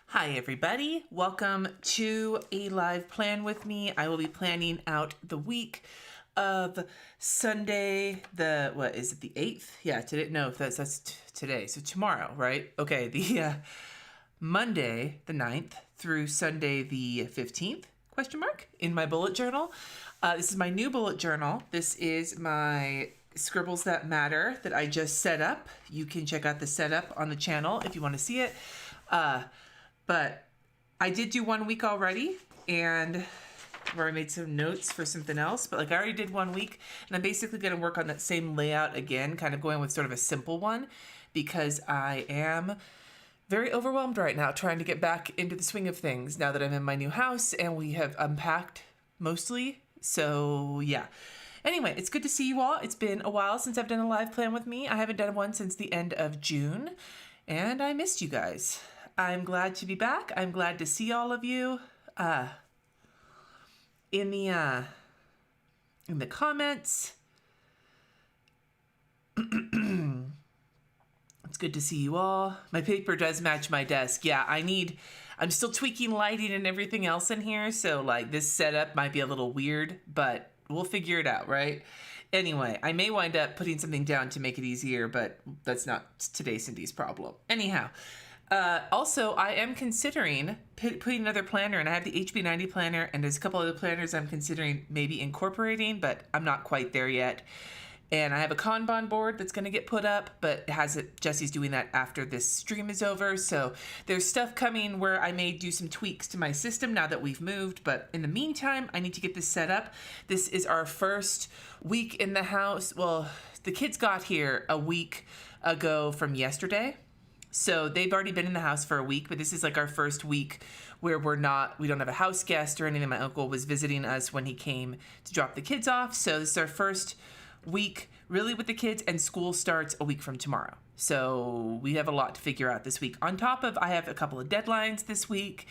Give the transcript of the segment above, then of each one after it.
Hi everybody, welcome to a live plan with me. I will be planning out the week of Sunday, the 8th? Yeah, today, no, that's today, so tomorrow, right? Okay, the Monday, the 9th, through Sunday, the 15th, question mark, in my bullet journal. This is my new bullet journal. This is my Scribbles That Matter that I just set up. You can check out the setup on the channel if you want to see it. But I did do 1 week already, and where I made some notes for something else, but like I already did 1 week, and I'm basically going to work on that same layout again, kind of going with sort of a simple one, because I am very overwhelmed right now trying to get back into the swing of things now that I'm in my new house and we have unpacked mostly. So yeah. Anyway, it's good to see you all. It's been a while since I've done a live plan with me. I haven't done one since the end of June, and I missed you guys. I'm glad to be back. I'm glad to see all of you in the comments. It's good to see you all. My paper does match my desk. Yeah, I'm still tweaking lighting and everything else in here, so like this setup might be a little weird, but we'll figure it out, right? Anyway, I may wind up putting something down to make it easier, but that's not today Cindy's problem. Anyhow, also, I am considering putting another planner, and I have the HB90 planner, and there's a couple other planners I'm considering maybe incorporating, but I'm not quite there yet. And I have a Kanban board that's going to get put up, but Jesse's doing that after this stream is over. So there's stuff coming where I may do some tweaks to my system now that we've moved. But in the meantime, I need to get this set up. This is our first week in the house. Well, the kids got here a week ago from yesterday. So they've already been in the house for a week, but this is like our first week where we don't have a house guest or anything. My uncle was visiting us when he came to drop the kids off. So this is our first week really with the kids, and school starts a week from tomorrow. So we have a lot to figure out this week. On top of, I have a couple of deadlines this week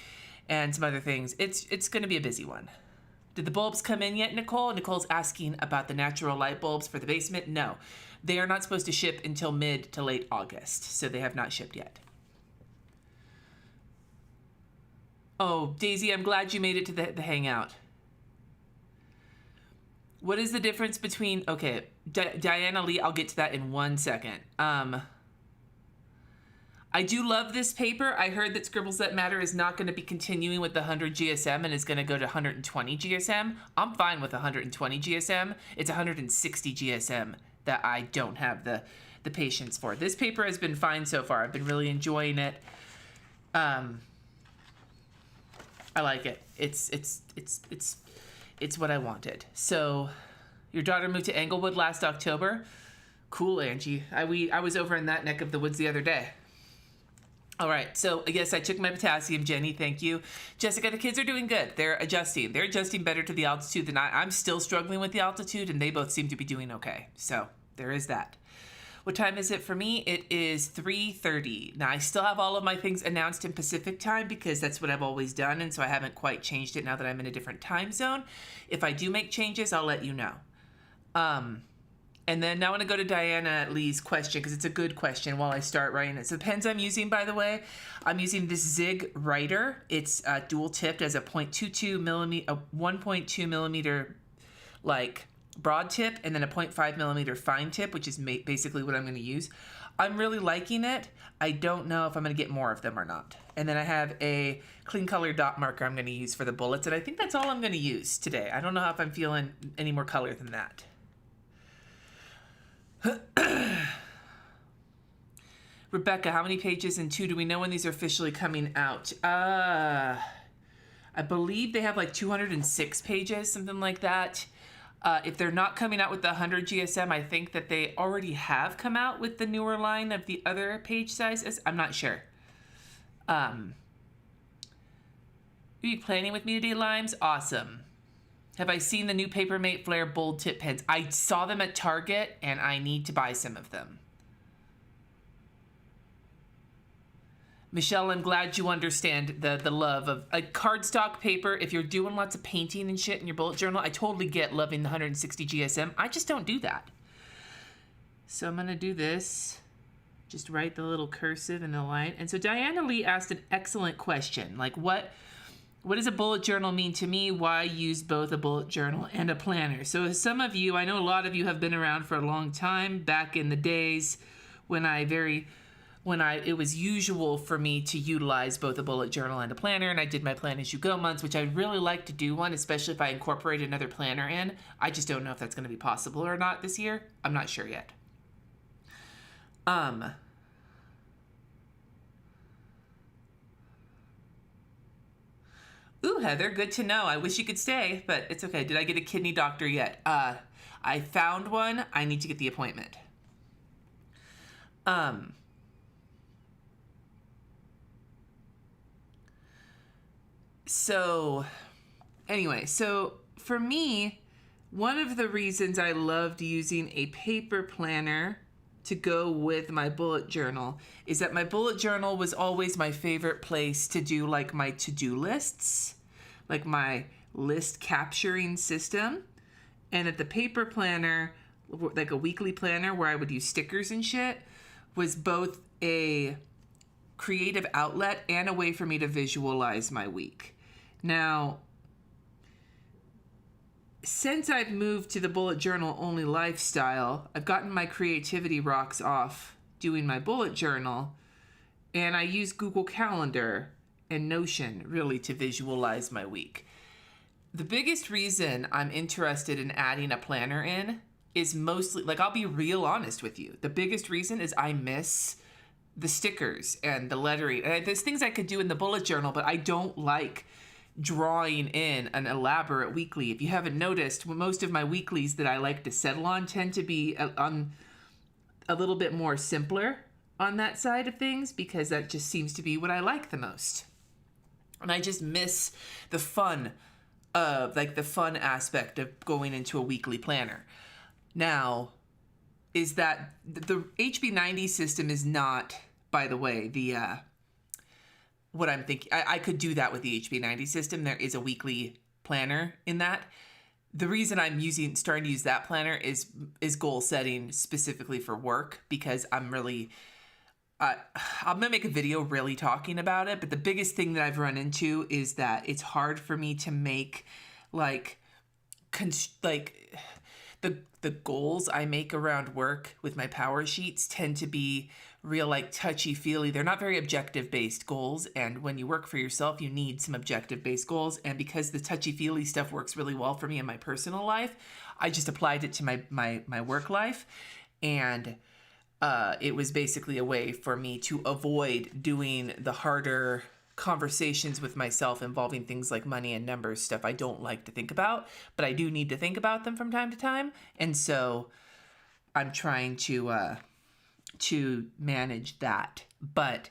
and some other things. It's going to be a busy one. Did the bulbs come in yet, Nicole? Nicole's asking about the natural light bulbs for the basement. No, they are not supposed to ship until mid to late August, so they have not shipped yet. Oh, Daisy, I'm glad you made it to the hangout. What is the difference between, okay, Diana Lee, I'll get to that in 1 second. I do love this paper. I heard that Scribbles That Matter is not going to be continuing with the 100 GSM and is going to go to 120 GSM. I'm fine with 120 GSM. It's 160 GSM that I don't have the patience for. This paper has been fine so far. I've been really enjoying it. I like it. It's what I wanted. So your daughter moved to Englewood last October. Cool, Angie. I was over in that neck of the woods the other day. All right, so yes, I took my potassium, Jenny, thank you. Jessica, the kids are doing good. They're adjusting. They're adjusting better to the altitude than I'm still struggling with the altitude, and they both seem to be doing okay. So there is that. What time is it for me? It is 3:30. Now, I still have all of my things announced in Pacific time because that's what I've always done, and so I haven't quite changed it now that I'm in a different time zone. If I do make changes, I'll let you know. And then now I want to go to Diana Lee's question because it's a good question while I start writing it. So the pens I'm using, by the way, I'm using this Zig Writer. It's dual tipped as a 0.22 millimeter, a 1.2 millimeter like broad tip, and then a 0.5 millimeter fine tip, which is basically what I'm going to use. I'm really liking it. I don't know if I'm going to get more of them or not. And then I have a clean color dot marker I'm going to use for the bullets, and I think that's all I'm going to use today. I don't know if I'm feeling any more color than that. Rebecca, how many pages in 2? Do we know when these are officially coming out? I believe they have like 206 pages, something like that. If they're not coming out with the 100 GSM, I think that they already have come out with the newer line of the other page sizes. I'm not sure. Are you planning with me today, Limes? Awesome. Have I seen the new Papermate Flare bold tip pens? I saw them at Target, and I need to buy some of them. Michelle, I'm glad you understand the love of a cardstock paper. If you're doing lots of painting and shit in your bullet journal, I totally get loving the 160 GSM. I just don't do that. So I'm going to do this Just write the little cursive in the line. And so Diana Lee asked an excellent question. Like, what does a bullet journal mean to me? Why use both a bullet journal and a planner? So some of you, I know a lot of you have been around for a long time, back in the days when it was usual for me to utilize both a bullet journal and a planner, and I did my plan as you go months, which I'd really like to do one, especially if I incorporate another planner in. I just don't know if that's going to be possible or not this year. I'm not sure yet. Ooh, Heather, good to know. I wish you could stay, but it's okay. Did I get a kidney doctor yet? I found one. I need to get the appointment. So for me, one of the reasons I loved using a paper planner to go with my bullet journal is that my bullet journal was always my favorite place to do like my to-do lists, like my list capturing system. And that the paper planner, like a weekly planner where I would use stickers and shit, was both a creative outlet and a way for me to visualize my week. Now, since I've moved to the bullet journal only lifestyle, I've gotten my creativity rocks off doing my bullet journal, and I use Google Calendar and Notion really to visualize my week. The biggest reason I'm interested in adding a planner in is mostly, like, I'll be real honest with you. The biggest reason is I miss the stickers and the lettering. And there's things I could do in the bullet journal, but I don't like drawing in an elaborate weekly. If you haven't noticed, most of my weeklies that I like to settle on tend to be on a little bit more simpler on that side of things, because that just seems to be what I like the most. And I just miss the fun aspect of going into a weekly planner. Now, is that the HB90 system is not, by the way, what I'm thinking. I could do that with the HB90 system. There is a weekly planner in that. The reason I'm starting to use that planner is goal setting specifically for work, because I'm going to make a video really talking about it. But the biggest thing that I've run into is that it's hard for me to make the goals I make around work with my power sheets tend to be real touchy-feely. They're not very objective-based goals, and when you work for yourself, you need some objective-based goals. And because the touchy-feely stuff works really well for me in my personal life, I just applied it to my work life, and it was basically a way for me to avoid doing the harder conversations with myself involving things like money and numbers, stuff I don't like to think about, but I do need to think about them from time to time. And so I'm trying to manage that. But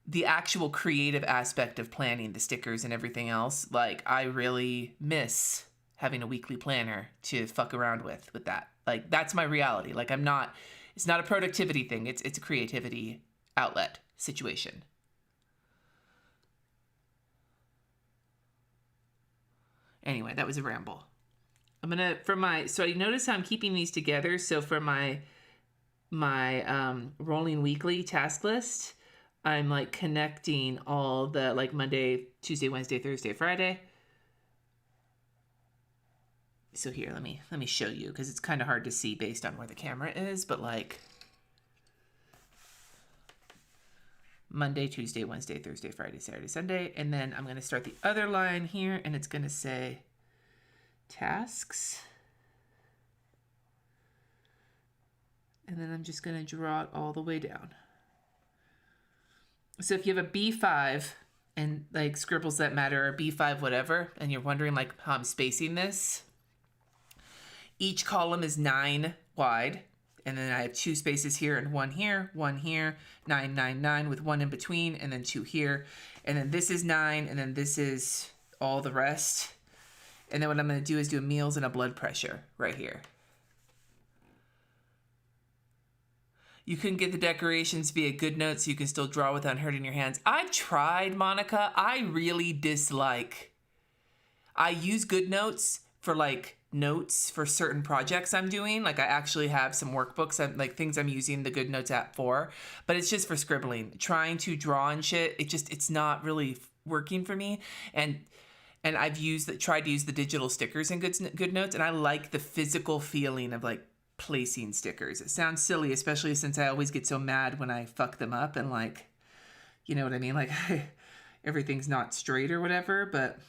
the actual creative aspect of planning, the stickers and everything else, I really miss having a weekly planner to fuck around with that. That's my reality. It's not a productivity thing. It's a creativity outlet situation. Anyway, that was a ramble. So you notice how I'm keeping these together. So for my rolling weekly task list, I'm connecting all the Monday, Tuesday, Wednesday, Thursday, Friday. So here, let me show you, because it's kind of hard to see based on where the camera is, but Monday, Tuesday, Wednesday, Thursday, Friday, Saturday, Sunday. And then I'm going to start the other line here, and it's going to say tasks. And then I'm just going to draw it all the way down. So if you have a B5 and scribbles that matter, or B5 whatever, and you're wondering how I'm spacing this, each column is 9 wide. And then I have 2 spaces here and 1 here, 9, 9, 9 with 1 in between, and then 2 here. And then this is 9, and then this is all the rest. And then what I'm going to do is do a meals and a blood pressure right here. You couldn't get the decorations via GoodNotes, so you can still draw without hurting your hands. I've tried, Monica. I really dislike. I use GoodNotes for like notes for certain projects I'm doing. Like I actually have some workbooks, like things I'm using the Good Notes app for, but it's just for scribbling. Trying to draw and shit, it's not really working for me. And I've tried to use the digital stickers in Good Notes, and I like the physical feeling of like placing stickers. It sounds silly, especially since I always get so mad when I fuck them up and like, you know what I mean? Like everything's not straight or whatever, but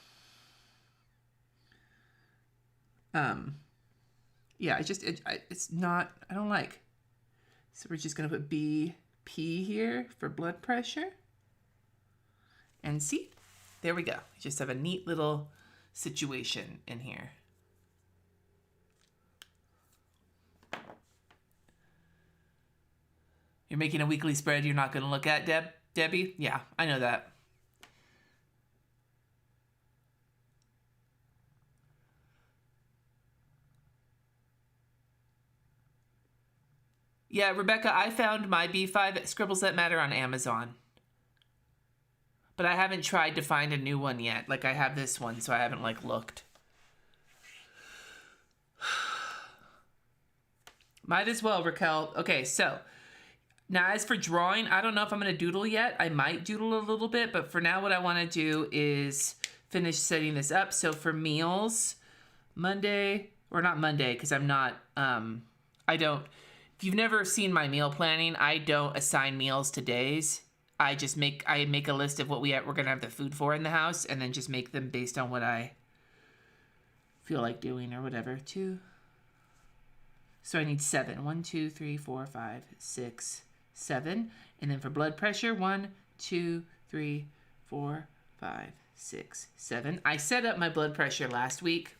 yeah, it's not, I don't like. So we're just going to put BP here for blood pressure. And see, there we go. We just have a neat little situation in here. You're making a weekly spread you're not going to look at, Debbie? Yeah, I know that. Yeah, Rebecca, I found my B5 Scribbles That Matter on Amazon. But I haven't tried to find a new one yet. Like, I have this one, so I haven't, like, looked. Might as well, Raquel. Okay, so now as for drawing, I don't know if I'm going to doodle yet. I might doodle a little bit, but for now what I want to do is finish setting this up. So for meals, Monday, or not Monday, because I'm not, I don't... If you've never seen my meal planning, I don't assign meals to days. I make a list of what we're going to have the food for in the house, and then just make them based on what I feel like doing or whatever. So I need 7. 1, 2, 3, 4, 5, 6, 7. And then for blood pressure, 1, 2, 3, 4, 5, 6, 7. I set up my blood pressure last week.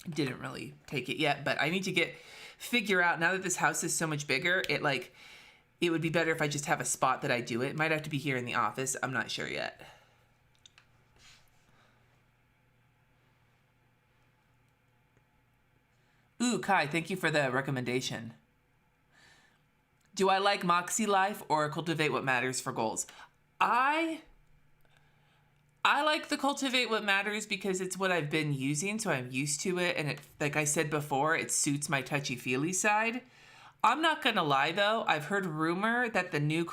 Didn't really take it yet, but I need to figure out, now that this house is so much bigger, it would be better if I just have a spot that I do it. It might have to be here in the office. I'm not sure yet. Ooh, Kai, thank you for the recommendation. Do I like Moxie Life or Cultivate What Matters for goals? I like the Cultivate What Matters because it's what I've been using, so I'm used to it, and it, like I said before, it suits my touchy-feely side. I'm not gonna lie though, I've heard rumor that the new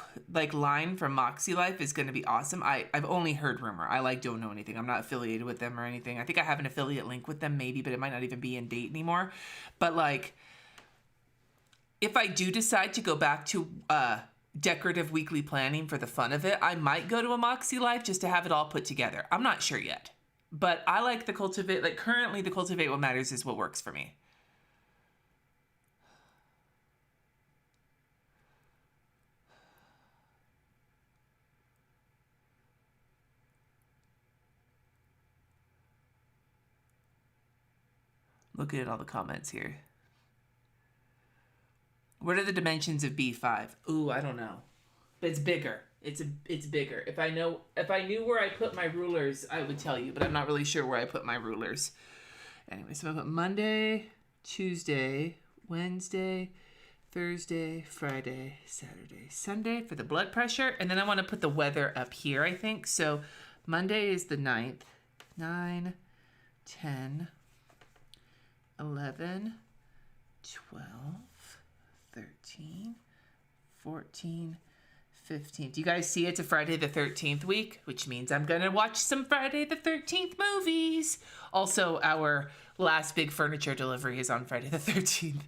line from Moxie Life is gonna be awesome. I've only heard rumor. I don't know anything. I'm not affiliated with them or anything. I think I have an affiliate link with them maybe, but it might not even be in date anymore. But if I do decide to go back to decorative weekly planning for the fun of it, I might go to a Moxie Life just to have it all put together. I'm not sure yet. But I like the Cultivate, currently the Cultivate What Matters is what works for me. Looking at all the comments here. What are the dimensions of B5? Ooh, I don't know. But it's bigger. It's bigger. If I knew where I put my rulers, I would tell you, but I'm not really sure where I put my rulers. Anyway, so I put Monday, Tuesday, Wednesday, Thursday, Friday, Saturday, Sunday for the blood pressure. And then I want to put the weather up here, I think. So Monday is the 9th. 9, 10, 11, 12, 13, 14, 15. Do you guys see it's a Friday the 13th week? Which means I'm going to watch some Friday the 13th movies. Also, our last big furniture delivery is on Friday the 13th.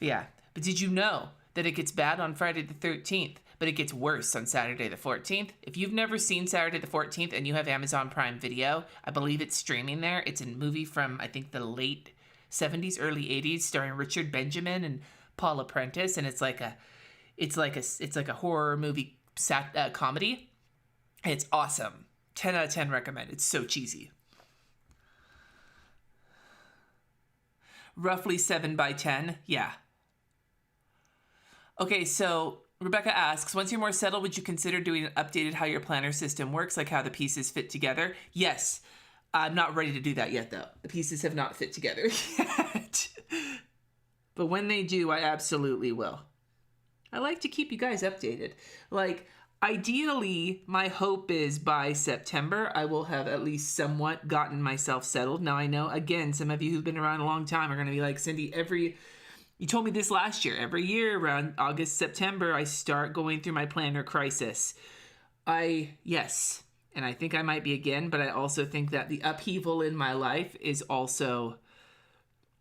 Yeah. But did you know that it gets bad on Friday the 13th, but it gets worse on Saturday the 14th? If you've never seen Saturday the 14th and you have Amazon Prime Video, I believe it's streaming there. It's a movie from, I think, the late 70s, early 80s, starring Richard Benjamin and Paula Prentice, and it's like a horror movie comedy. It's awesome. 10 out of 10 recommend. It's so cheesy. Roughly 7 by 10. Yeah. Okay, so Rebecca asks, once you're more settled, would you consider doing an updated how your planner system works, like how the pieces fit together? Yes. I'm not ready to do that yet, though. The pieces have not fit together yet. But when they do, I absolutely will. I like to keep you guys updated. Ideally, my hope is by September, I will have at least somewhat gotten myself settled. Now, I know, again, some of you who've been around a long time are going to be like, Cindy, you told me this last year. Every year around August, September, I start going through my planner crisis. Yes, and I think I might be again, but I also think that the upheaval in my life is also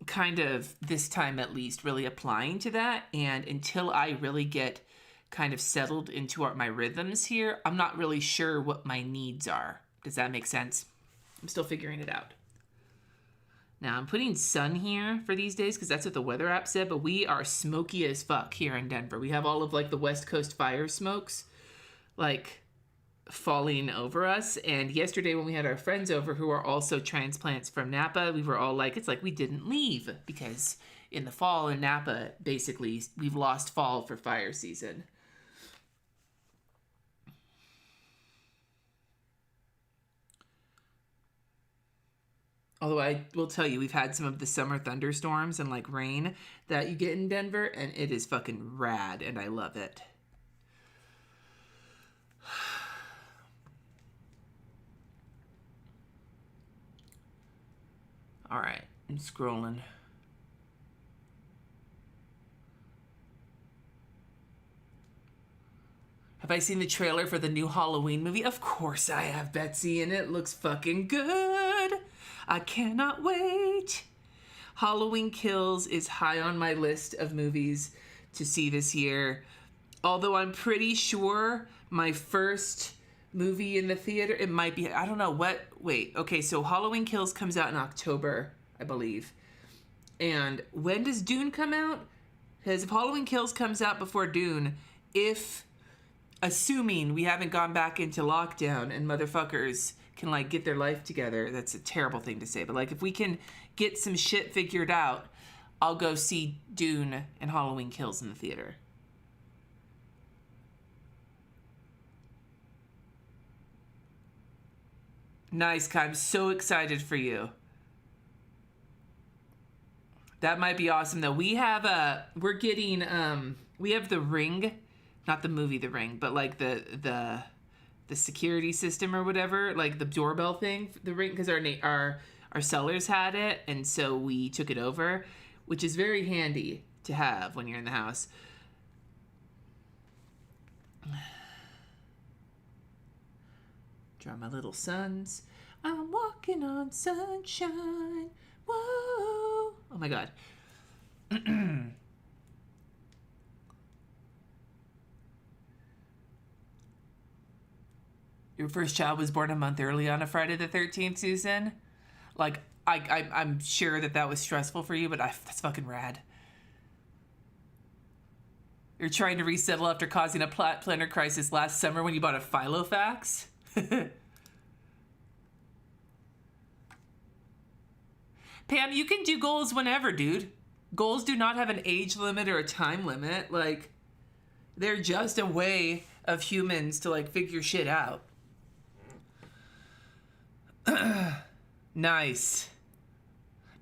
kind of, this time at least, really applying to that. And until I really get kind of settled into my rhythms here, I'm not really sure what my needs are. Does that make sense? I'm still figuring it out. Now, I'm putting sun here for these days because that's what the weather app said, but we are smoky as fuck here in Denver. We have all of like the West Coast fire smokes like falling over us. And yesterday when we had our friends over who are also transplants from Napa, we were all like, it's like we didn't leave because in the fall in Napa, basically, we've lost fall for fire season. Although I will tell you, we've had some of the summer thunderstorms and like rain that you get in Denver, and it is fucking rad, and I love it. All right, I'm scrolling. Have I seen the trailer for the new Halloween movie? Of course I have, Betsy, and it looks fucking good. I cannot wait. Halloween Kills is high on my list of movies to see this year. Although I'm pretty sure my first movie in the theater, it might be, I don't know what, wait, okay, so Halloween Kills comes out in October, I believe. And when does Dune come out? Because if Halloween Kills comes out before Dune, assuming we haven't gone back into lockdown and motherfuckers can like get their life together, that's a terrible thing to say, but like if we can get some shit figured out, I'll go see Dune and Halloween Kills in the theater. Nice, Kai. I'm so excited for you. That might be awesome though. We have we have The Ring, not the movie The Ring, but like the security system or whatever, like the doorbell thing, The Ring, because our sellers had it, and so we took it over, which is very handy to have when you're in the house. Draw my little suns. I'm walking on sunshine. Whoa. Oh my God. Your first child was born a month early on a Friday the 13th, Susan. Like, I'm sure that was stressful for you, but that's fucking rad. You're trying to resettle after causing a planner crisis last summer when you bought a Filofax? Pam, you can do goals whenever, dude. Goals do not have an age limit or a time limit. Like, they're just a way of humans to, like, figure shit out. Nice.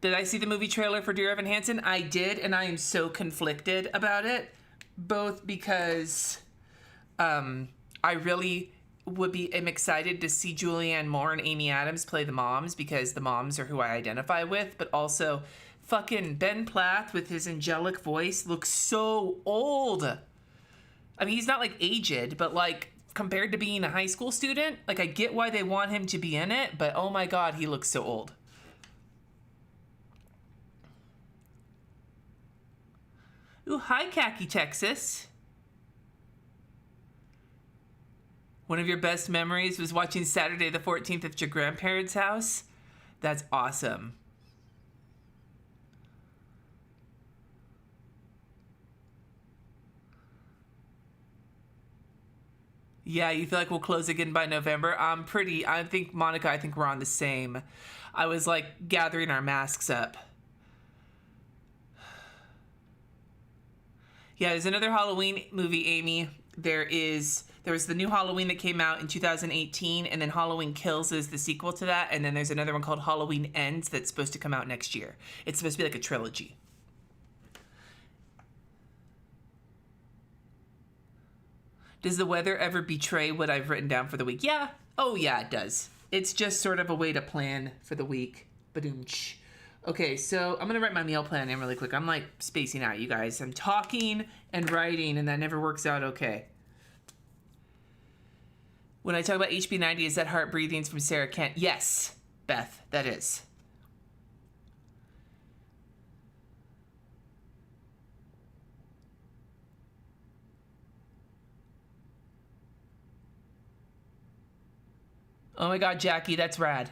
Did I see the movie trailer for Dear Evan Hansen? I did, and I am so conflicted about it. Both because I really am excited to see Julianne Moore and Amy Adams play the moms, because the moms are who I identify with, but also fucking Ben Platt with his angelic voice looks so old. I mean, he's not like aged, but like compared to being a high school student, like I get why they want him to be in it, but oh my God, he looks so old. Ooh, hi, Khaki, Texas. One of your best memories was watching Saturday the 14th at your grandparents' house? That's awesome. Yeah, you feel like we'll close again by November? I think, Monica, we're on the same. I was like gathering our masks up. Yeah, there's another Halloween movie, Amy. There was the new Halloween that came out in 2018, and then Halloween Kills is the sequel to that, and then there's another one called Halloween Ends that's supposed to come out next year. It's supposed to be like a trilogy. Does the weather ever betray what I've written down for the week? Yeah. Oh, yeah, it does. It's just sort of a way to plan for the week. Badoom-ch. Okay, so I'm going to write my meal plan in really quick. I'm like spacing out, you guys. I'm talking and writing, and that never works out okay. When I talk about HB90, is that heart breathings from Sarah Kent? Yes, Beth, that is. Oh my God, Jackie, that's rad.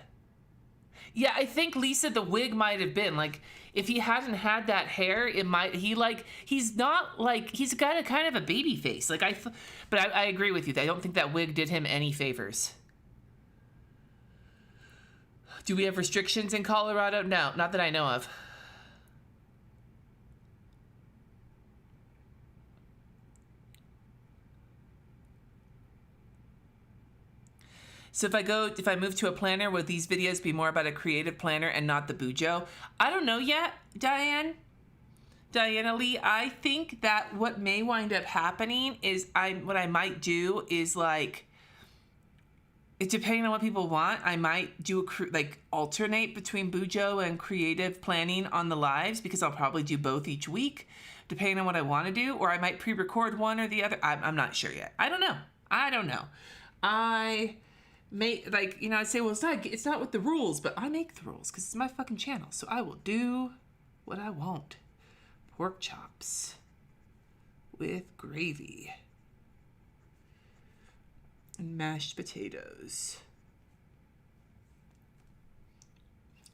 Yeah, I think Lisa, the wig might have been like, if he hadn't had that hair, it might, he's not like, he's got a kind of a baby face. Like but I agree with you. I don't think that wig did him any favors. Do we have restrictions in Colorado? No, not that I know of. So if I move to a planner, would these videos be more about a creative planner and not the BUJO? I don't know yet, Diana Lee. I think that what may wind up happening is what I might do is like, it's depending on what people want. I might do alternate between BUJO and creative planning on the lives, because I'll probably do both each week, depending on what I want to do. Or I might pre-record one or the other. I'm not sure yet. I don't know. I may, I'd say, well, it's not with the rules, but I make the rules because it's my fucking channel. So I will do what I want. Pork chops with gravy and mashed potatoes.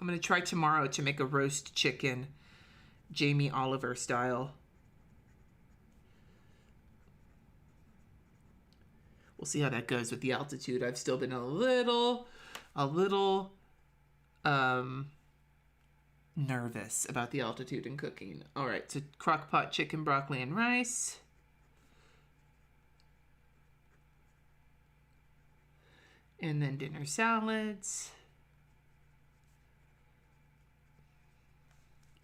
I'm going to try tomorrow to make a roast chicken, Jamie Oliver style. We'll see how that goes with the altitude. I've still been a little nervous about the altitude and cooking. All right, so crock pot chicken, broccoli, and rice. And then dinner salads.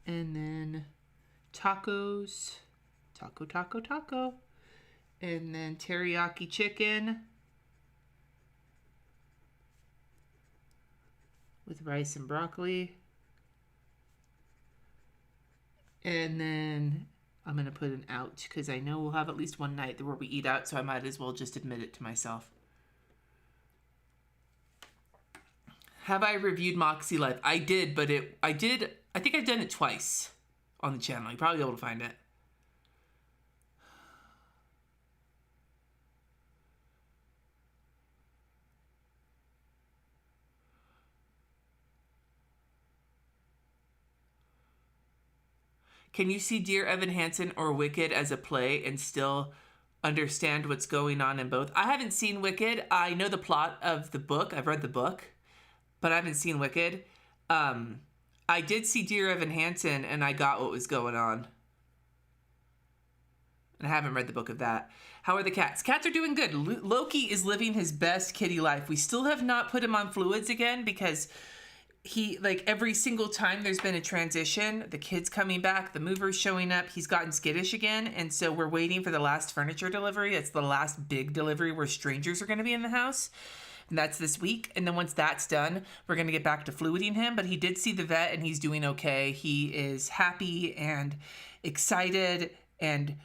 And then tacos. Taco. And then teriyaki chicken with rice and broccoli. And then I'm going to put an out because I know we'll have at least one night where we eat out, so I might as well just admit it to myself. Have I reviewed Moxie Life? I did, but I think I've done it twice on the channel. You'll probably be able to find it. Can you see Dear Evan Hansen or Wicked as a play and still understand what's going on in both? I haven't seen Wicked. I know the plot of the book. I've read the book, but I haven't seen Wicked. I did see Dear Evan Hansen, and I got what was going on. And I haven't read the book of that. How are the cats? Cats are doing good. Loki is living his best kitty life. We still have not put him on fluids again because he, every single time there's been a transition, the kids coming back, the movers showing up, he's gotten skittish again. And so we're waiting for the last furniture delivery. It's the last big delivery where strangers are going to be in the house. And that's this week. And then once that's done, we're going to get back to fluiding him. But he did see the vet and he's doing okay. He is happy and excited and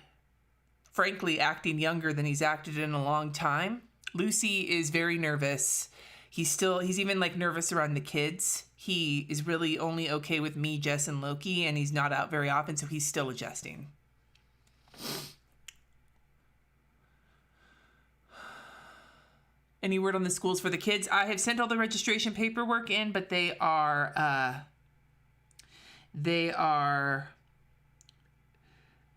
frankly acting younger than he's acted in a long time. Lucy is very nervous. He's even nervous around the kids. He is really only okay with me, Jess, and Loki, and he's not out very often, so he's still adjusting. Any word on the schools for the kids? I have sent all the registration paperwork in, but they are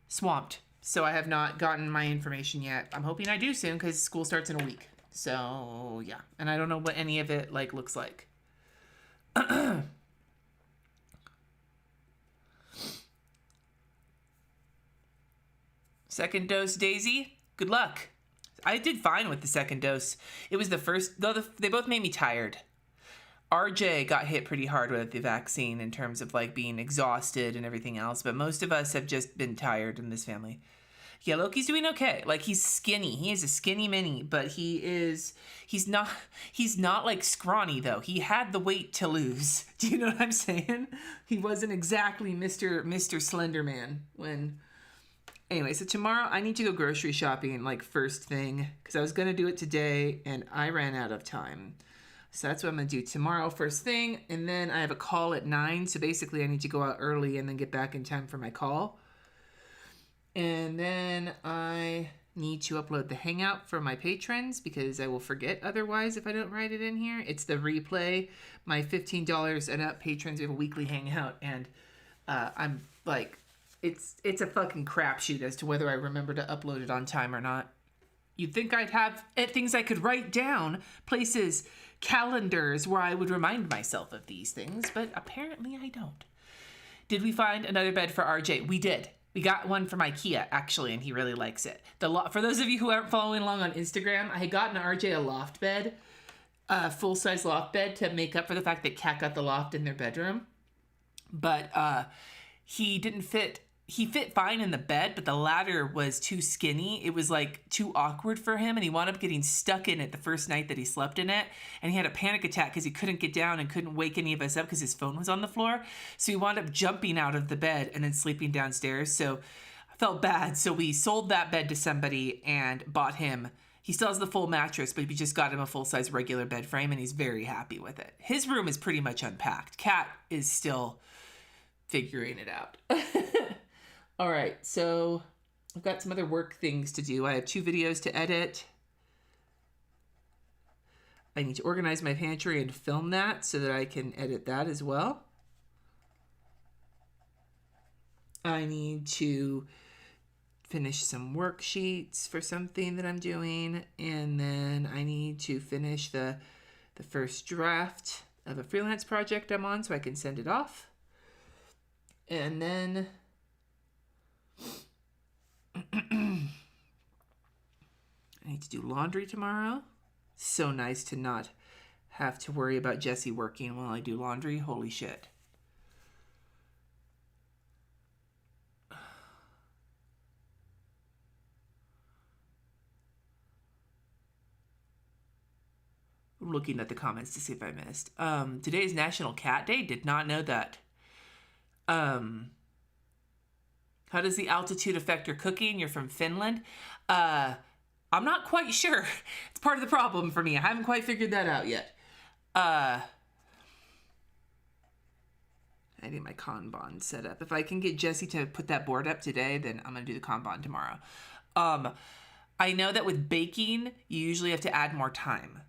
swamped. So I have not gotten my information yet. I'm hoping I do soon because school starts in a week. So, yeah. And I don't know what any of it, looks like. Second dose, Daisy. Good luck. I did fine with the second dose. It was the first, though they both made me tired. RJ got hit pretty hard with the vaccine in terms of being exhausted and everything else, but most of us have just been tired in this family. Yeah, Loki's doing okay. Like, he's skinny. He is a skinny mini, but he's not like scrawny though. He had the weight to lose. Do you know what I'm saying? He wasn't exactly Mr. Slender Man when... Anyway, so tomorrow I need to go grocery shopping like first thing because I was going to do it today and I ran out of time. So that's what I'm going to do tomorrow first thing. And then I have a call at 9. So basically I need to go out early and then get back in time for my call. And then I need to upload the Hangout for my patrons because I will forget otherwise if I don't write it in here. It's the replay. My $15 and up patrons, we have a weekly Hangout. And I'm like... It's a fucking crapshoot as to whether I remember to upload it on time or not. You'd think I'd have things I could write down, places, calendars where I would remind myself of these things, but apparently I don't. Did we find another bed for RJ? We did. We got one from IKEA, actually, and he really likes it. For those of you who aren't following along on Instagram, I had gotten RJ a loft bed, a full-size loft bed to make up for the fact that Kat got the loft in their bedroom. But he didn't fit... He fit fine in the bed, but the ladder was too skinny. It was like too awkward for him, and he wound up getting stuck in it the first night that he slept in it. And he had a panic attack because he couldn't get down and couldn't wake any of us up because his phone was on the floor. So he wound up jumping out of the bed and then sleeping downstairs. So I felt bad. So we sold that bed to somebody and bought him. He still has the full mattress, but we just got him a full-size regular bed frame, and he's very happy with it. His room is pretty much unpacked. Kat is still figuring it out. All right, so I've got some other work things to do. I have 2 videos to edit. I need to organize my pantry and film that so that I can edit that as well. I need to finish some worksheets for something that I'm doing. And then I need to finish the first draft of a freelance project I'm on so I can send it off. And then... I need to do laundry tomorrow. So nice to not have to worry about Jesse working while I do laundry. Holy shit. I'm looking at the comments to see if I missed. Today is National Cat Day. Did not know that. How does the altitude affect your cooking? You're from Finland. I'm not quite sure. It's part of the problem for me. I haven't quite figured that out yet. I need my Kanban set up. If I can get Jesse to put that board up today, then I'm going to do the Kanban tomorrow. I know that with baking, you usually have to add more time.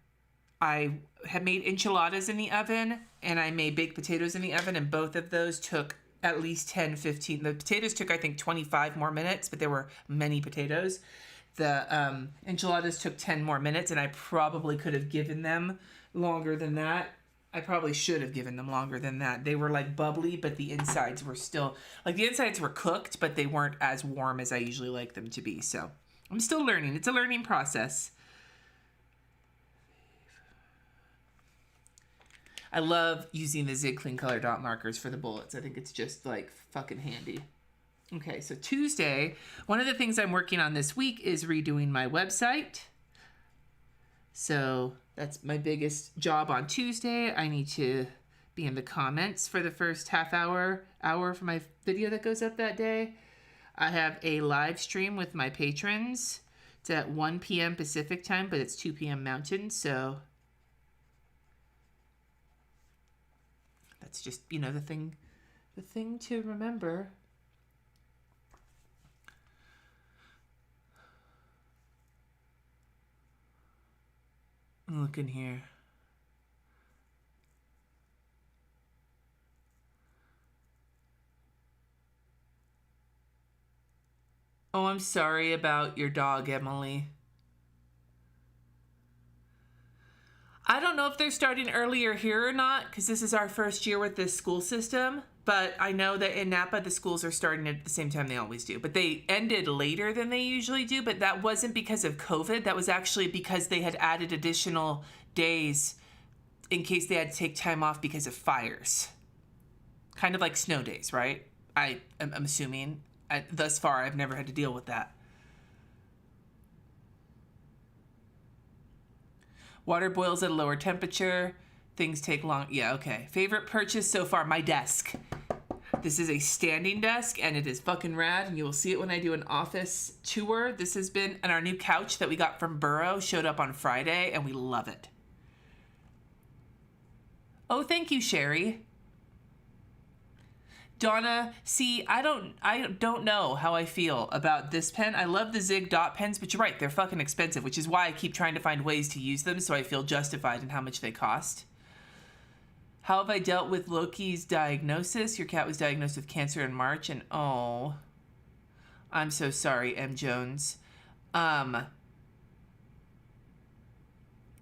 I have made enchiladas in the oven, and I made baked potatoes in the oven, and both of those took at least 10, 15. The potatoes took, I think, 25 more minutes, but there were many potatoes. The enchiladas took 10 more minutes, and I probably could have given them longer than that. I probably should have given them longer than that. They were like bubbly, but the insides were still, like the insides were cooked, but they weren't as warm as I usually like them to be. So I'm still learning. It's a learning process. I love using the Zig Clean Color dot markers for the bullets. I think it's just like fucking handy. Okay, so Tuesday, one of the things I'm working on this week is redoing my website. So that's my biggest job on Tuesday. I need to be in the comments for the first half hour for my video that goes up that day. I have a live stream with my patrons. It's at 1 p.m. Pacific time, but it's 2 p.m. Mountain, so that's just, the thing to remember. I'm looking here. Oh, I'm sorry about your dog, Emily. I don't know if they're starting earlier here or not, because this is our first year with this school system. But I know that in Napa, the schools are starting at the same time they always do. But they ended later than they usually do. But that wasn't because of COVID. That was actually because they had added additional days in case they had to take time off because of fires. Kind of like snow days, right? I'm assuming. Thus far, I've never had to deal with that. Water boils at a lower temperature. Things take long. Yeah, okay. Favorite purchase so far, my desk. This is a standing desk, and it is fucking rad, and you will see it when I do an office tour. This has been, and our new couch that we got from Burrow showed up on Friday, and we love it. Oh, thank you, Sherry. Donna, see, I don't know how I feel about this pen. I love the Zig dot pens, but you're right, they're fucking expensive, which is why I keep trying to find ways to use them so I feel justified in how much they cost. How have I dealt with Loki's diagnosis? Your cat was diagnosed with cancer in March, and oh, I'm so sorry, M. Jones. How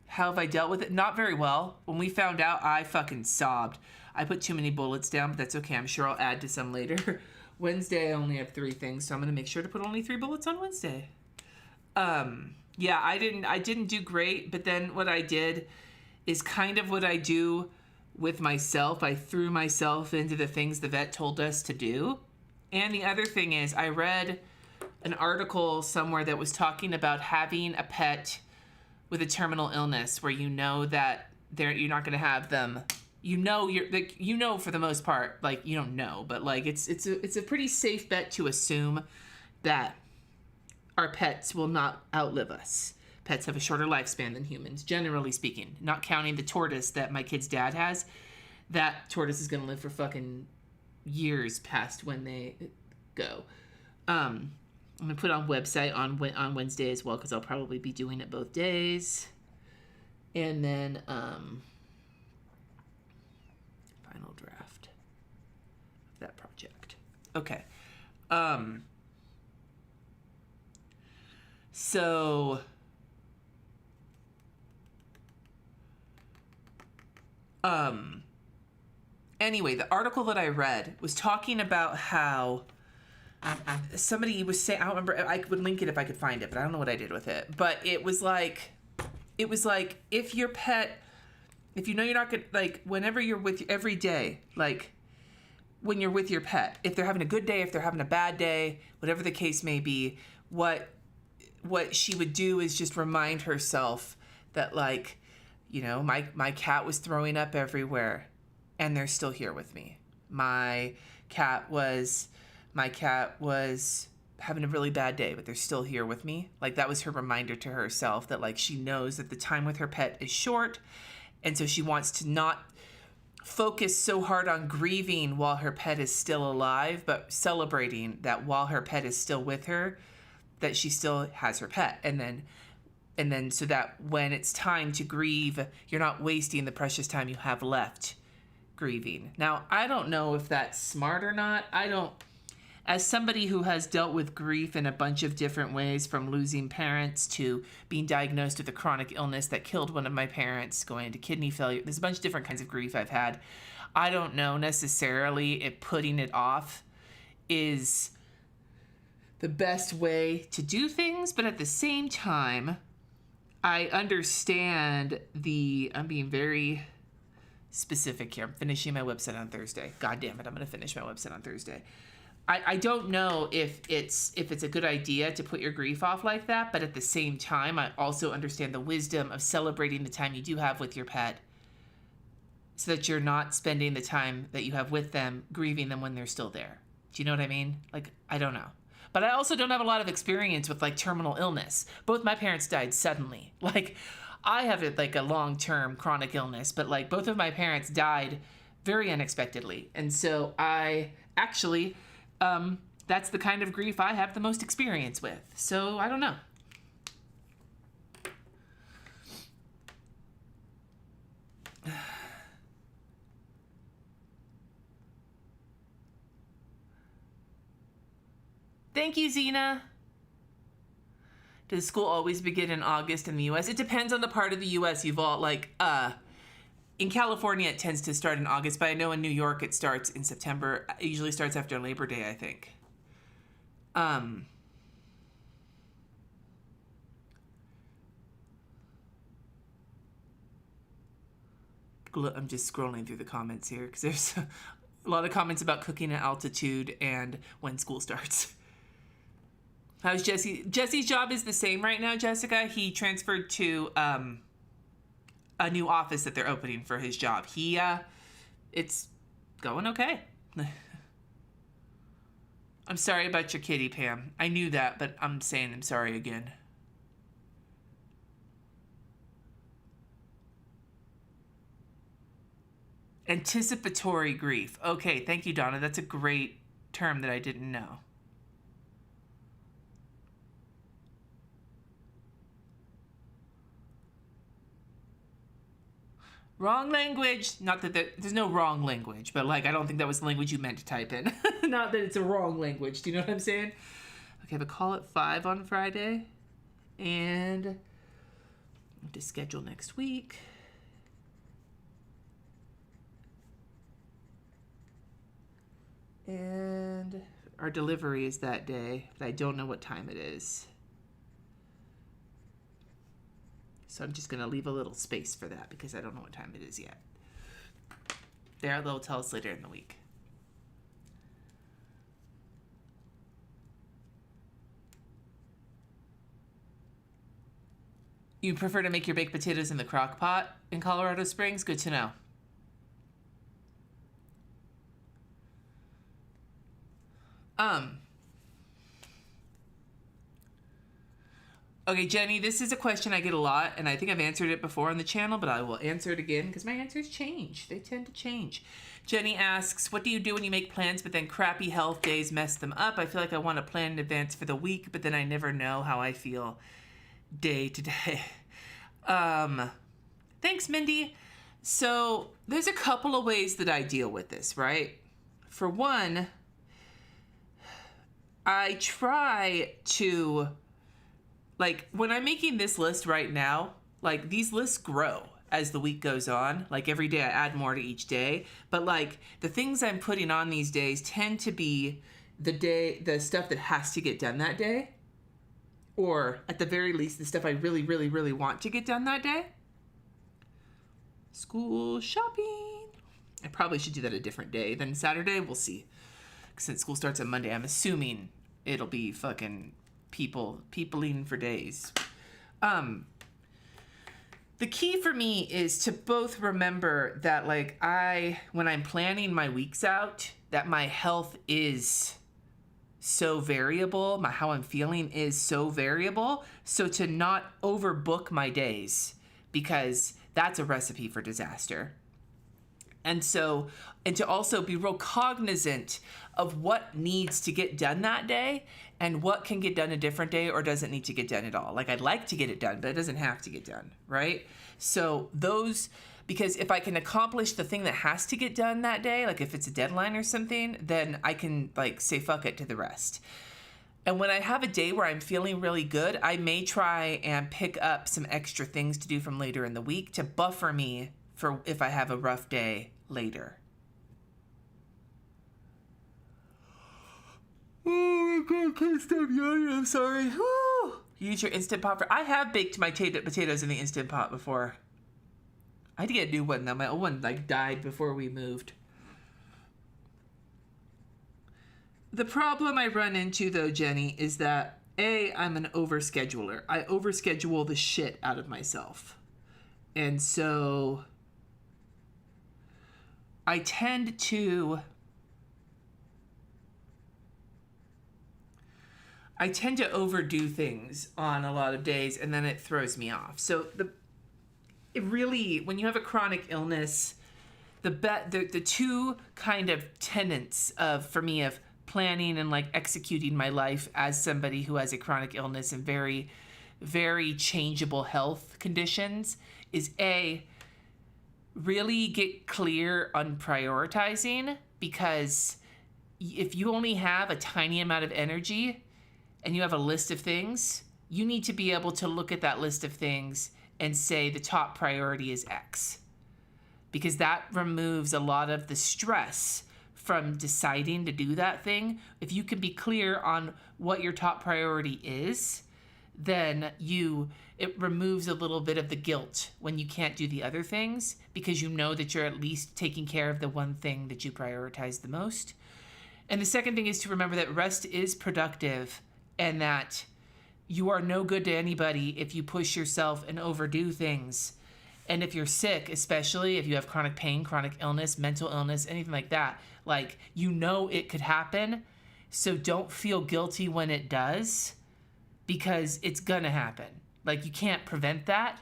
have I dealt with it? Not very well. When we found out, I fucking sobbed. I put too many bullets down, but that's okay. I'm sure I'll add to some later. Wednesday, I only have 3 things, so I'm going to make sure to put only 3 bullets on Wednesday. Yeah, I didn't do great, but then what I did is kind of what I do with myself. I threw myself into the things the vet told us to do. And the other thing is, I read an article somewhere that was talking about having a pet with a terminal illness where you know that you're not going to have them. For the most part, like, you don't know, but like it's a pretty safe bet to assume that our pets will not outlive us. Pets have a shorter lifespan than humans, generally speaking. Not counting the tortoise that my kid's dad has. That tortoise is going to live for fucking years past when they go. I'm going to put on website on Wednesday as well, because I'll probably be doing it both days. And then final draft of that project. Okay. So anyway, the article that I read was talking about how somebody was saying, I don't remember, I would link it if I could find it, but I don't know what I did with it. But it was like if your pet, if you know you're not gonna, like, whenever you're with, every day, like when you're with your pet, if they're having a good day, if they're having a bad day, whatever the case may be, what she would do is just remind herself that, like, you know, my cat was throwing up everywhere and they're still here with me. My cat was having a really bad day, but they're still here with me. Like, that was her reminder to herself that, like, she knows that the time with her pet is short, and so she wants to not focus so hard on grieving while her pet is still alive, but celebrating that while her pet is still with her, that she still has her pet. And then so that when it's time to grieve, you're not wasting the precious time you have left grieving. Now, I don't know if that's smart or not. As somebody who has dealt with grief in a bunch of different ways, from losing parents to being diagnosed with a chronic illness that killed one of my parents, going into kidney failure, there's a bunch of different kinds of grief I've had. I don't know necessarily if putting it off is the best way to do things, but at the same time, I understand I'm being very specific here. I'm finishing my website on Thursday. God damn it, I'm going to finish my website on Thursday. I don't know if it's a good idea to put your grief off like that, but at the same time, I also understand the wisdom of celebrating the time you do have with your pet so that you're not spending the time that you have with them grieving them when they're still there. Do you know what I mean? Like, I don't know. But I also don't have a lot of experience with, like, terminal illness. Both my parents died suddenly. Like, I have like a long-term chronic illness, but, like, both of my parents died very unexpectedly. And so I actually, that's the kind of grief I have the most experience with. So I don't know. Thank you, Zena. Does school always begin in August in the U.S.? It depends on the part of the U.S. you've all, like, in California, it tends to start in August, but I know in New York it starts in September. It usually starts after Labor Day, I think. I'm just scrolling through the comments here because there's a lot of comments about cooking at altitude and when school starts. How's Jesse? Jesse's job is the same right now, Jessica. He transferred to a new office that they're opening for his job. It's going okay. I'm sorry about your kitty, Pam. I knew that, but I'm saying I'm sorry again. Anticipatory grief. Okay, thank you, Donna. That's a great term that I didn't know. Wrong language. Not that there's no wrong language, but like I don't think that was the language you meant to type in. Not that it's a wrong language. Do you know what I'm saying? Okay, I have a call at 5 on Friday. And to schedule next week. And our delivery is that day, but I don't know what time it is. So I'm just going to leave a little space for that because I don't know what time it is yet. They'll tell us later in the week. You prefer to make your baked potatoes in the crock pot in Colorado Springs? Good to know. Okay, Jenny, this is a question I get a lot, and I think I've answered it before on the channel, but I will answer it again because my answers change. They tend to change. Jenny asks, what do you do when you make plans, but then crappy health days mess them up? I feel like I want to plan in advance for the week, but then I never know how I feel day to day. Thanks, Mindy. So there's a couple of ways that I deal with this, right? For one, I try to, like, when I'm making this list right now, like, these lists grow as the week goes on. Like, every day I add more to each day. But, like, the things I'm putting on these days tend to be the stuff that has to get done that day. Or, at the very least, the stuff I really, really, really want to get done that day. School shopping. I probably should do that a different day than Saturday. We'll see. Since school starts on Monday, I'm assuming it'll be fucking peopling for days. The key for me is to both remember that, like, when I'm planning my weeks out, that my health is so variable, how I'm feeling is so variable, so to not overbook my days, because that's a recipe for disaster. And to also be real cognizant of what needs to get done that day and what can get done a different day or doesn't need to get done at all. Like, I'd like to get it done, but it doesn't have to get done, right? So because if I can accomplish the thing that has to get done that day, like if it's a deadline or something, then I can, like, say fuck it to the rest. And when I have a day where I'm feeling really good, I may try and pick up some extra things to do from later in the week to buffer me for if I have a rough day later. Oh my God, I can't stop yawning. I'm sorry. Woo! Use your Instant Pot I have baked my potatoes in the Instant Pot before. I had to get a new one though. My old one died before we moved. The problem I run into though, Jenny, is that I'm an overscheduler. I overschedule the shit out of myself. And so I tend to overdo things on a lot of days, and then it throws me off. So when you have a chronic illness, the two kind of tenets for me of planning and like executing my life as somebody who has a chronic illness and very, very changeable health conditions is really get clear on prioritizing, because if you only have a tiny amount of energy and you have a list of things, you need to be able to look at that list of things and say the top priority is X, because that removes a lot of the stress from deciding to do that thing. If you can be clear on what your top priority is, then it removes a little bit of the guilt when you can't do the other things, because you know that you're at least taking care of the one thing that you prioritize the most. And the second thing is to remember that rest is productive, and that you are no good to anybody if you push yourself and overdo things. And if you're sick, especially if you have chronic pain, chronic illness, mental illness, anything like that, like, you know it could happen. So don't feel guilty when it does, because it's gonna happen. Like, you can't prevent that.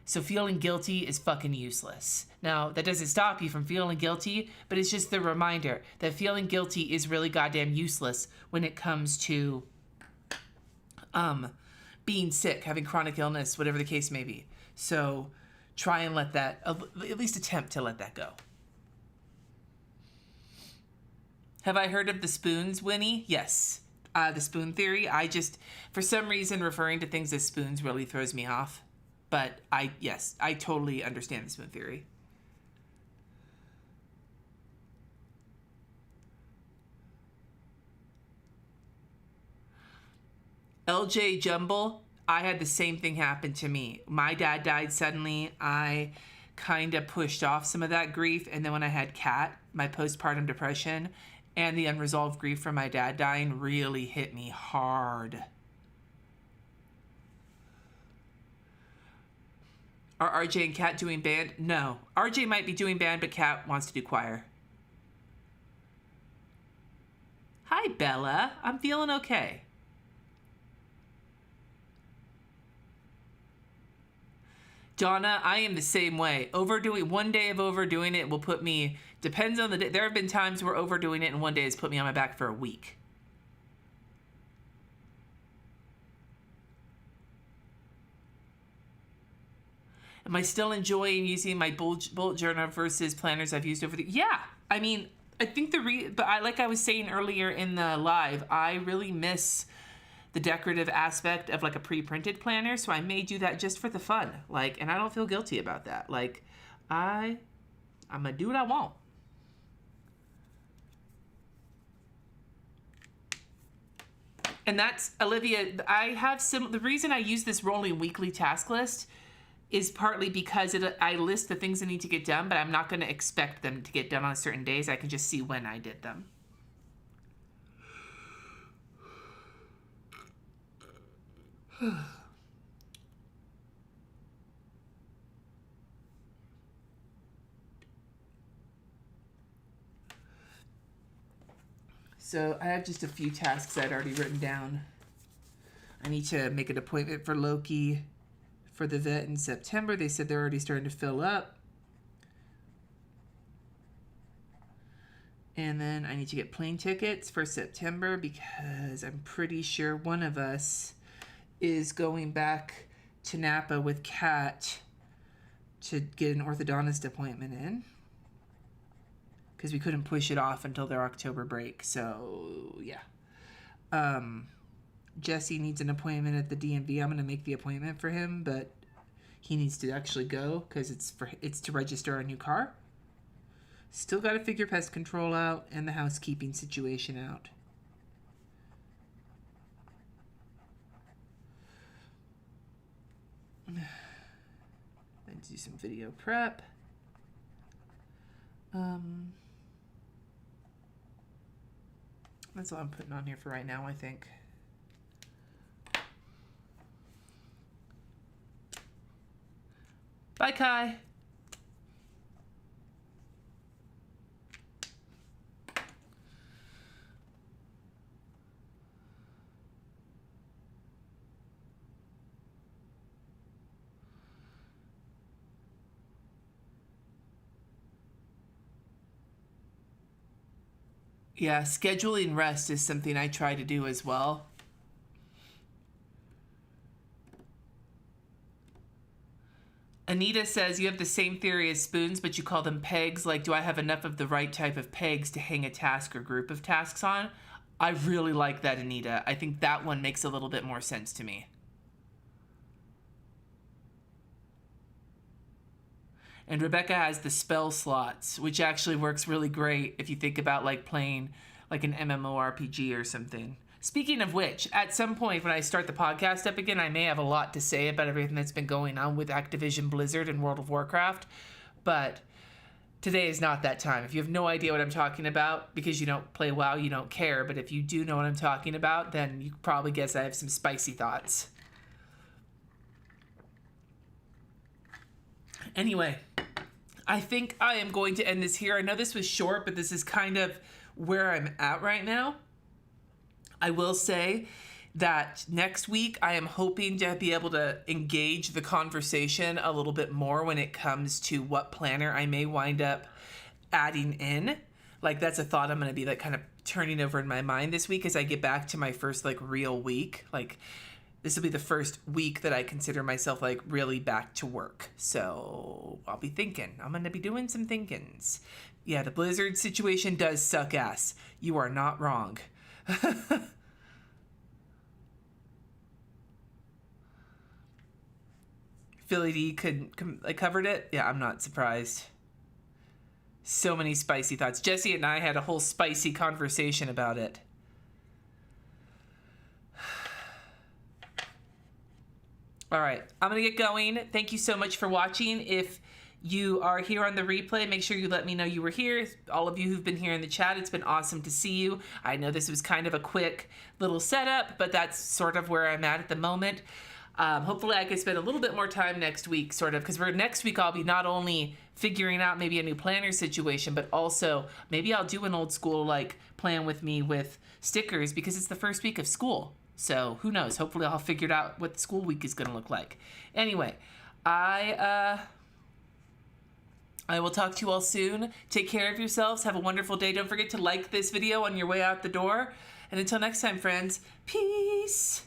So feeling guilty is fucking useless. Now, that doesn't stop you from feeling guilty, but it's just the reminder that feeling guilty is really goddamn useless when it comes to being sick, having chronic illness, whatever the case may be. So try and let that, at least attempt to let that go. Have I heard of the spoons, Winnie? Yes. The spoon theory. I just, for some reason, referring to things as spoons really throws me off. But yes, I totally understand the spoon theory. LJ Jumble, I had the same thing happen to me. My dad died suddenly. I kind of pushed off some of that grief. And then when I had Kat, my postpartum depression and the unresolved grief from my dad dying really hit me hard. Are RJ and Kat doing band? No. RJ might be doing band, but Kat wants to do choir. Hi, Bella. I'm feeling okay. Donna, I am the same way. One day of overdoing it will put me, depends on the day. There have been times where overdoing it in one day has put me on my back for a week. Am I still enjoying using my bullet journal versus planners I've used over the... Yeah, I mean, I think but like I was saying earlier in the live, I really miss the decorative aspect of like a pre-printed planner, so I may do that just for the fun. Like, and I don't feel guilty about that. Like, I'm gonna do what I want. And that's, Olivia, I have the reason I use this rolling weekly task list is partly because I list the things that need to get done, but I'm not going to expect them to get done on certain days. I can just see when I did them. So I have just a few tasks I'd already written down. I need to make an appointment for Loki for the vet in September. They said they're already starting to fill up. And then I need to get plane tickets for September because I'm pretty sure one of us is going back to Napa with Kat to get an orthodontist appointment in. Because we couldn't push it off until their October break. So, yeah. Jesse needs an appointment at the DMV. I'm going to make the appointment for him, but he needs to actually go because it's to register a new car. Still got to figure pest control out and the housekeeping situation out. Let's do some video prep. That's all I'm putting on here for right now, I think. Bye, Kai. Yeah, scheduling rest is something I try to do as well. Anita says you have the same theory as spoons, but you call them pegs. Like, do I have enough of the right type of pegs to hang a task or group of tasks on? I really like that, Anita. I think that one makes a little bit more sense to me. And Rebecca has the spell slots, which actually works really great if you think about like playing like an MMORPG or something. Speaking of which, at some point when I start the podcast up again, I may have a lot to say about everything that's been going on with Activision Blizzard and World of Warcraft. But today is not that time. If you have no idea what I'm talking about, because you don't play WoW, you don't care. But if you do know what I'm talking about, then you probably guess I have some spicy thoughts. Anyway, I think I am going to end this here. I know this was short, but this is kind of where I'm at right now. I will say that next week I am hoping to be able to engage the conversation a little bit more when it comes to what planner I may wind up adding in. Like, that's a thought I'm going to be like kind of turning over in my mind this week as I get back to my first like real week. Like, this will be the first week that I consider myself like really back to work. So I'll be thinking. I'm going to be doing some thinkings. Yeah, the blizzard situation does suck ass. You are not wrong. Philly D covered it. Yeah, I'm not surprised. So many spicy thoughts. Jesse and I had a whole spicy conversation about it. All right, I'm gonna get going. Thank you so much for watching. If you are here on the replay, make sure you let me know you were here. All of you who've been here in the chat, it's been awesome to see you. I know this was kind of a quick little setup, but that's sort of where I'm at the moment. Hopefully I can spend a little bit more time next week, sort of, because next week I'll be not only figuring out maybe a new planner situation, but also maybe I'll do an old school like plan with me with stickers, because it's the first week of school. So who knows? Hopefully I'll figure out what the school week is going to look like. Anyway, I will talk to you all soon. Take care of yourselves. Have a wonderful day. Don't forget to like this video on your way out the door. And until next time, friends, peace.